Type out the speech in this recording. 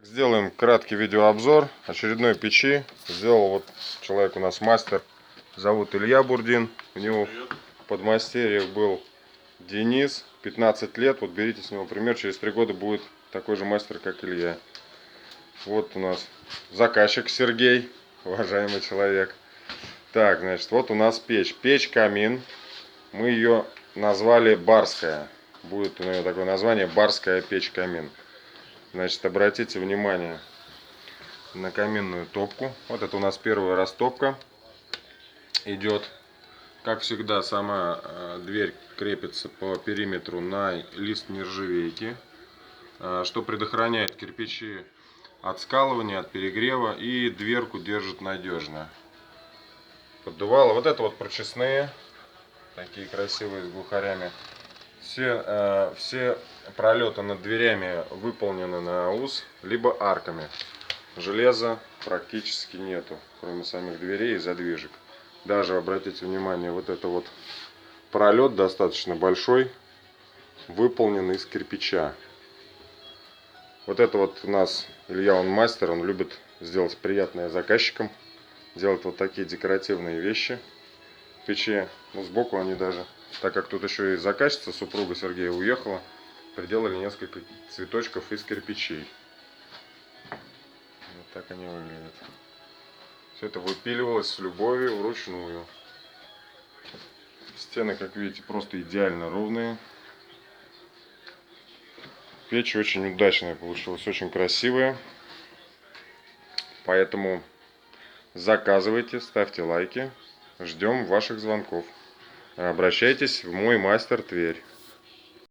Сделаем краткий видеообзор в печи. Сделал вот человек у нас мастер, зовут Илья Бурдин. У него в подмастерьях был Денис, 15 лет. Вот берите с него пример, через 3 года будет такой же мастер, как Илья. Вот у нас заказчик Сергей, уважаемый человек. Так, значит, вот у нас печь. Печь-камин. Мы ее назвали Барская. Будет у нее такое название: Барская печь-камин. Значит, обратите внимание на каминную топку. Вот это у нас первая растопка идет. Как всегда, сама дверь крепится по периметру на лист нержавейки, что предохраняет кирпичи от скалывания, от перегрева, и дверку держит надежно. Поддувало. Вот это вот прочесные, такие красивые, с глухарями. Все пролеты над дверями выполнены на ус, либо арками. Железа практически нету, кроме самих дверей и задвижек. Даже, обратите внимание, вот это вот пролет достаточно большой, выполнен из кирпича. Вот это вот у нас Илья, он мастер, он любит сделать приятное заказчикам, делать вот такие декоративные вещи в печи. Ну, сбоку они даже, так как тут еще и заказчица, супруга Сергея, уехала, приделали несколько цветочков из кирпичей. Вот так они выглядят. Все это выпиливалось с любовью вручную. Стены, как видите, просто идеально ровные. Печь очень удачная получилась, очень красивая. Поэтому заказывайте, ставьте лайки. Ждем ваших звонков. Обращайтесь в мой мастер Тверь.